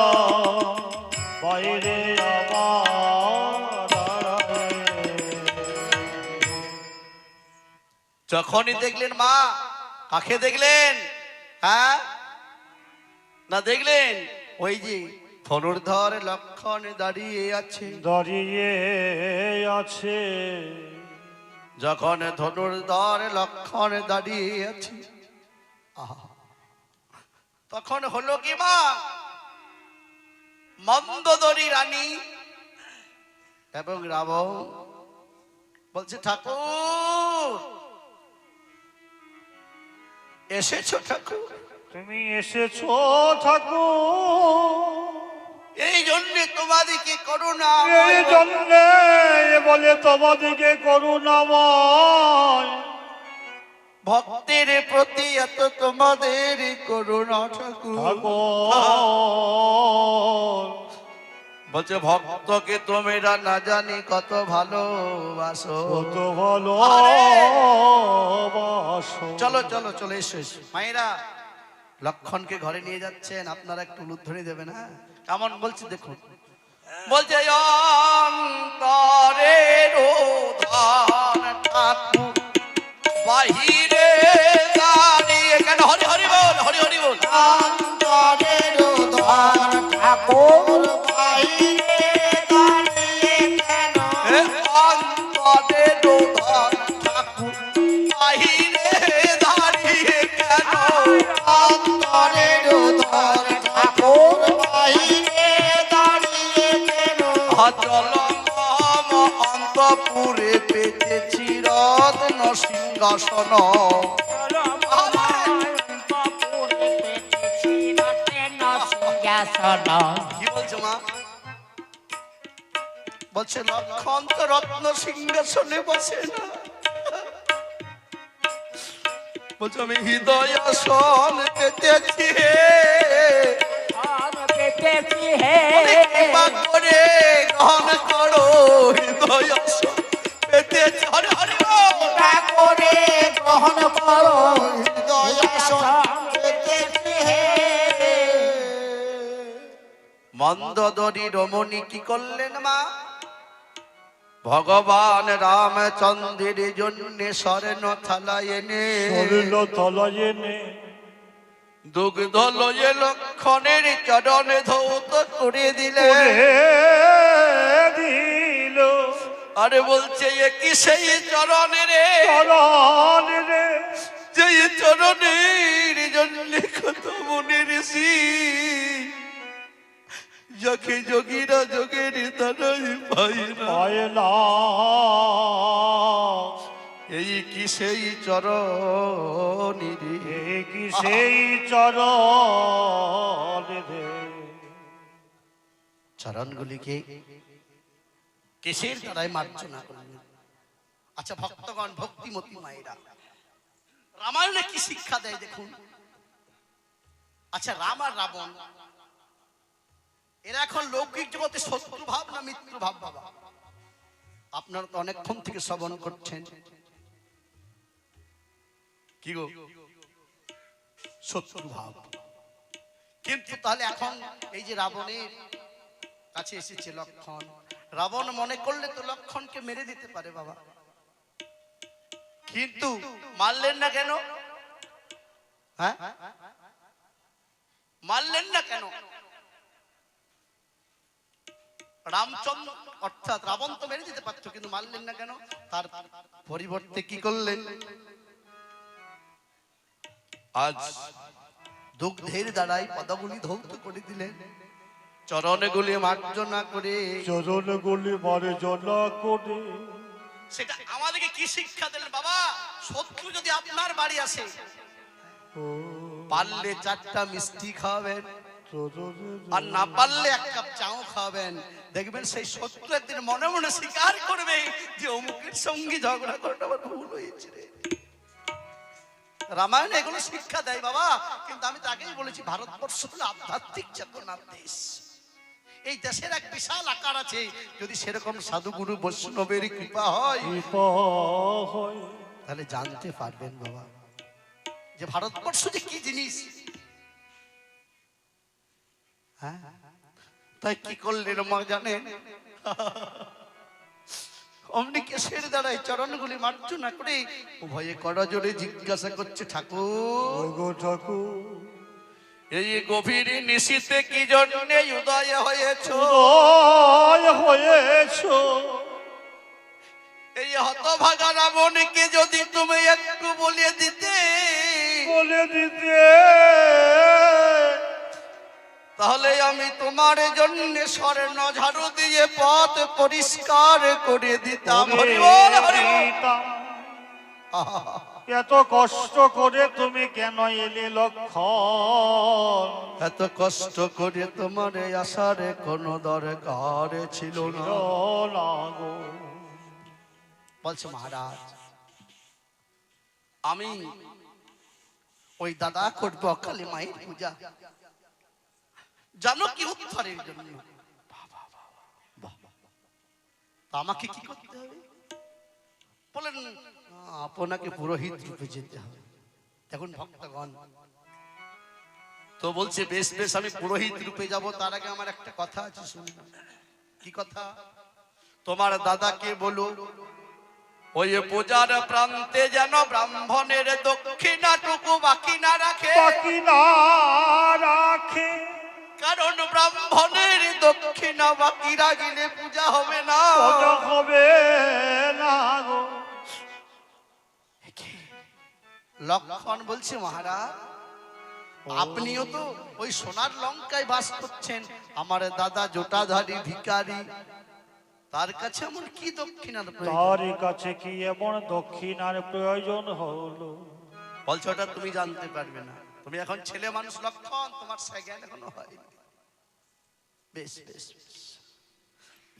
বাইরে আমার দাঁড়াবে। যখনই দেখলেন মা, কাকে দেখলেন? হ্যাঁ না দেখলেন ওই যে ধনুর্ধর লক্ষণ দাঁড়িয়ে আছে। দাঁড়িয়ে আছে, যখন ধনুর্ধর লক্ষণ দাঁড়িয়ে আছে, আহা, তখন হলো কি মা, মন্দোদরী রানী এবং রাবণ বলছে ঠাকুর এসেছো ঠাকুর? তুমি এসেছো ঠাকুর, এই জন্য তোমাদেরকে করুণা এই জন্যে বলে তোমাদিকে করুণাময়। ভক্তের প্রতি এত তোমাদের করুণা ঠাকুর। ঠাকুর বলছে ভক্তকে তোমরা না জানি কত ভালোবাসো। কত ভালোবাসো। চলো চলো চলো এসো এসো। মায়েরা লক্ষণকে ঘরে নিয়ে যাচ্ছেন, আপনারা একটু উলুধ্বনি দেবেন। হ্যাঁ কেমন বলছি দেখুন। বলছে অন্তরের ধান ঠাকুর বাহিরে দাঁড়িয়ে কেন, হরি হরি বল, হরি হরি বল। অন্তরের ধান ঠাকুর বাইরে দাঁড়িয়ে কেন? এ অন্তরের ধান ঠাকুর বাহিরে দাঁড়িয়ে কেন? অন্তরের ধান ঠাকুর বাইরে দাঁড়িয়ে কেন? অচল মম অন্তপুরে পেতেছি রত্ন সিংহাসন। কি বলছো মা? বলছে লক্ষণ তো রত্ন সিংহাসনে বসে না, বলছো আমি হৃদয় আসন পেতেছি বলে কৃপা করে গ্রহণ করো হৃদয় আসন পেতেছি। হরে হরে বল। কৃপা করে গ্রহণ করো হৃদয় আসন পেতেছি হে। মন্দোদরী রমণী কি করলেন মা? ভগবান রামচন্দ্রের জন্য স্বর্ণ থালা এনে শরীর তলায় এনে দুগ্ধ লয়ে লক্ষণের চরণে ধৌত করে দিলে। দিল আরে বলছে এ কি সেই চরণে রে, চরণ রে, যে চরণের জন্য কত মনে ঋষি যাকে যোগীরা যোগের দ্বারাই পাই না। পায় না। এই কি সেই চরণে রে, এ কি সেই চরণ রে। চরণগুলিকে কিসের দ্বারাই মার্জনা করলেন? আচ্ছা ভক্তগণ, ভক্তিমতী মায়েরা, রামায়ণে কি শিক্ষা দেয় দেখুন। আচ্ছা রাম আর রাবণ এরা এখন লৌকিক জগতে শত্রু ভাব না মিত্র ভাব? বাবা আপনারা তো অনেকক্ষণ থেকে শ্রবণ করছেন, কি গো শত্রু ভাব। কিন্তু তাহলে এখন এই যে রাবণের কাছে এসেছে লক্ষণ, রাবণ মনে করলে তো লক্ষণকে মেরে দিতে পারে বাবা, কিন্তু মারলেন না কেন? হ্যাঁ মারলেন না কেন? রামচন্দ্র অর্থাৎ রাবণ তো মেরে দিতে পারতো, কিন্তু মারলেন না কেন? তার পরিবর্তে কি করলেন? আজ দুগ্ধের দ্বারাই পদগুলি ধৌত করে দিলেন, চরণগুলি মার্জনা করে। চরণগুলি মার্জনা করে। সেটা আমাদেরকে কি শিক্ষা দিলেন বাবা? শত্রু যদি আপনার বাড়ি আসে, পারলে 4টা মিষ্টি খাওয়াবেন, আর না পারলে 1 কাপ চাও খাওয়াবেন। দেখবেন সেই শত্রু একদিন মনে মনে স্বীকার করবে যে অমুকের সঙ্গে ঝগড়া করাটা আমার ভুল হয়েছে রে। রামায়ণে এগুলো শিক্ষা দেয় বাবা। কিন্তু আমি তো আগেই বলেছি, ভারতবর্ষ হলো আধ্যাত্মিক চেতনার দেশ। এই দেশের এক বিশাল আকার আছে। যদি সেরকম সাধুগুরু বৈষ্ণবের কৃপা হয়, তাহলে জানতে পারবেন বাবা যে ভারতবর্ষ যে কি জিনিস। হ্যাঁ, তাই কি করলেন মা জানেন? অমনি কেশের দ্বারাই চরণগুলি মার্জনা করে উভয়ে করজোড়ে জিজ্ঞাসা করছে, ঠাকুর এই গভীর নিশীতে কি জন্যে উদয় হয়েছো? এই হতভাগা রাবণকে যদি তুমি একটু বলে দিতে তাহলে আমি তোমার জন্য স্বর্ণ ঝাড়ু দিয়ে পথ পরিষ্কার করে দিতাম। হরি বল, হরি বল। এত কষ্ট করে তুমি কেন এলে লক্ষণ? এত কষ্ট করে তোমার আসার কোনো দরকার ছিল না। বলছে মহারাজ, আমি ওই দাদা করবো অকালে মায়ের পূজা, জানো কি উদ্ধারের জন্য। আমাকে কি করতে হবে? বলেন আপনাকে পুরোহিত রূপে যেতে হবে। দেখুন ভক্তগণ, তো বলছে বেশ বেশ আমি পুরোহিত রূপে যাব। তার আগে আমার একটা কথা আছে, শুনুন। কি কথা? তোমার দাদাকে বলো ওই পূজার প্রান্তে যেন ব্রাহ্মণের দক্ষিণাটুকু বাকি না রাখে। কারণ ব্রাহ্মণের দক্ষিণা বাকি রাখলে পূজা হবে না। লক্ষণ বলছে মহারাজ, আপনিও তো ওই সোনার লঙ্কায় বাস করছেন। আমার দাদা জটাধারী ভিখারি, তার কাছে এমন কি দক্ষিণার প্রয়োজন? তার কাছে কি এমন দক্ষিণার প্রয়োজন হলো? বলছো ওটা তুমি জানতে পারবে না, তুমি এখন ছেলে মানুষ লক্ষণ, তোমার সে জ্ঞান এখনো হয়নি। বেশ বেশ বেশ,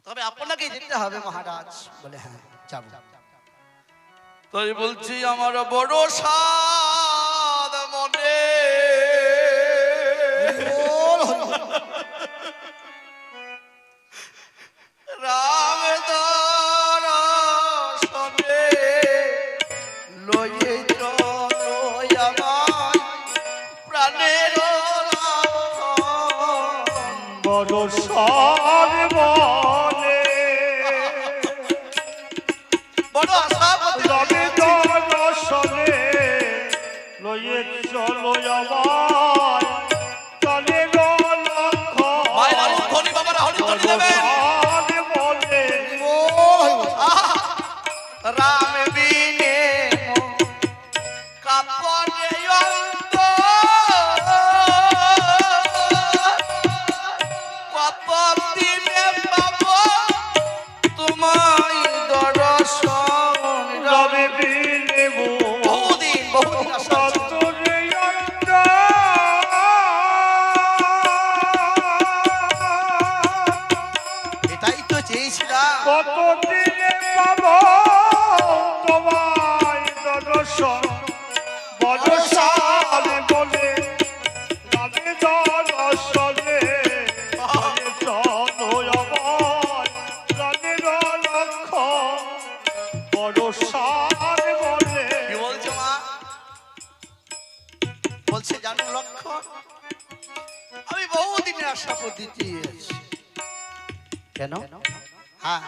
তবে আপনাকে যেতে হবে মহারাজ। বলে হ্যাঁ যাব। তাই বলছি আমার বড় সাদ মনে, রাম দর্শনে লয়ে চলো আমার প্রাণের বড় সার বলে বড় আশা দর্শনে লয়ে চলো আমার প্রাণের ধনী বাবারা হরিধ্বনি দেবেন। রাম বিনে কাপড়ে কত দিনে পাব তোমায় দর্শন। রবি বিনে বহুদিন বহুদিন আশা ছিল। এটাই তো চেয়েছিলাম। কতদিনে পাবো তোমায় দর্শন। বর্ষাল বলে রামে দর্শনে লক্ষ্য বর্ষাল বলে। কি বলছো মা? বলছে জানো লক্ষণ, আমি বহুদিনের আশা দিতে আছি। কেন? হ্যাঁ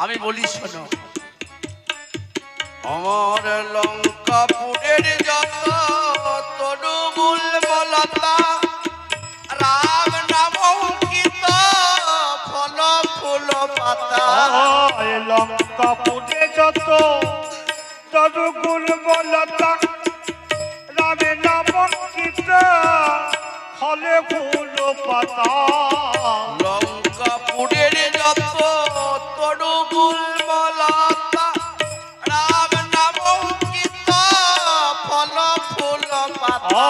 আমি বলি শোনো, আমার লঙ্কাপুরের যত তরুমূল মলতা রাম নাম অঙ্কিত লঙ্কা পুড়ে যত তরুগুল বলতা রামে নামাঙ্কিত ফলে ফুল পাতা লঙ্কা পুড়ের যত তরুগুল মলতা রাম নাম অঙ্কিত ফল ফুল পাতা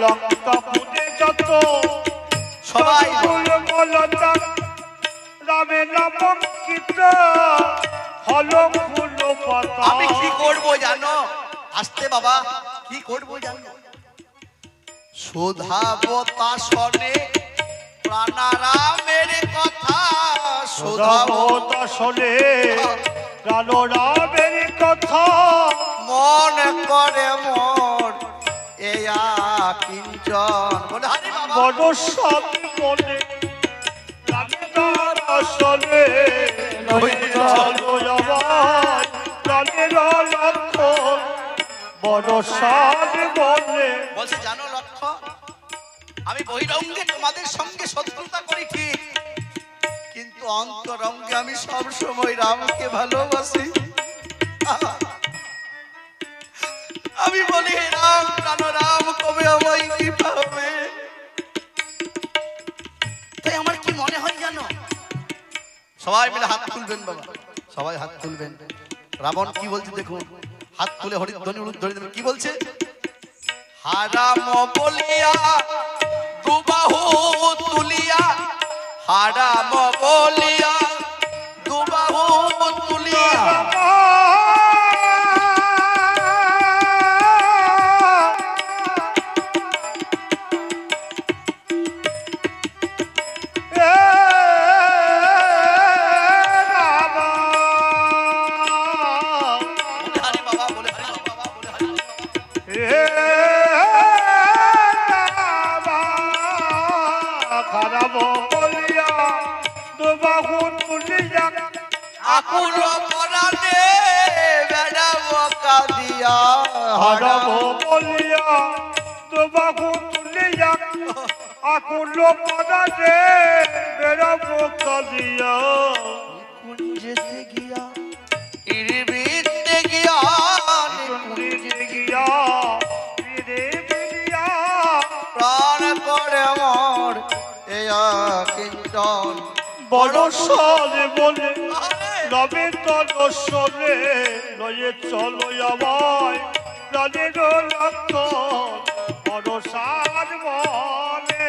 লঙ্কা পুড়ে যত সবাই তরুগুল বলতা রামে নামাঙ্কিত ফল ফুল পাতা আমি কি করব জানো আসতে বাবা কি করব জানো শোধাবতা শনে প্রাণারামের কথা শোধাবতা শোনে রামের কথা মন করে মোর এয়া কিঞ্চন বলে আরে বাবা বড় সব মনে রামের আসলে চলো আমার প্রাণের লক্ষণ বড় সাদ বলে বলছে জানো লক্ষ্য আমি বহিরঙ্গে তোমাদের সঙ্গে শত্রুতা করি ঠিক কিন্তু অন্তরঙ্গে আমি সব সময় রামকে ভালোবাসি আমি বলি হে রাম প্রাণ রাম কবে আমায় কি পাবে তাই আমার কি মনে হয় জানো সবাই মিলে হাত তুলবেন বাবা সবাই হাত তুলবেন রাবণ কি বলছে দেখুন হাত তুলে হরিধ্বনি উলুধ্বনি দেবেন কি বলছে হারাম বলিয়া দুবাহু তুলিয়া হারাম বলিয়া দুবাহু তুলিয়া হরি বাবা বলে হরি বাবা বলে হরি খারাপ বলিয়া দুবাহু তুলিয়া আকুল পরাণে বেড়া বকা দিয়া খারাপ বলিয়া দুবাহু তুলিয়া আকুল পদারে বেড়াবো কালিয়া কুঞ্জেতে গিয়া ইরবিতে গিয়া কুঞ্জিতে গিয়া ফিরে ফিরিয়া প্রাণ করে আমার এয়া কিঞ্চন বড় সলে বলে রবে তলে লয়ে চলো আমায় প্রাণের লক্ষণ বড় সার বলে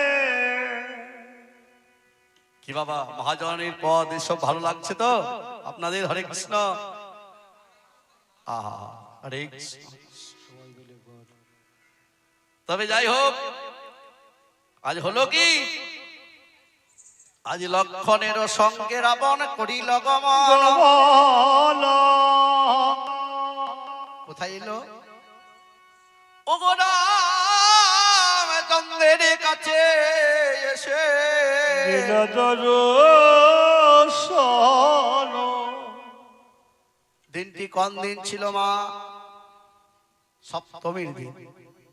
কি বাবা মহাজনের পদ এসব ভালো লাগছে তো আপনাদের হরে কৃষ্ণ আহা হরে কৃষ্ণ তবে যাই হোক আজ হলো কি আজ লক্ষণের সঙ্গে রাবণ করিল গমন কোথায় এলো ও গো রামচন্দ্রের কাছে এসে দিনটি কোন দিন ছিল মা সপ্তমীর দিন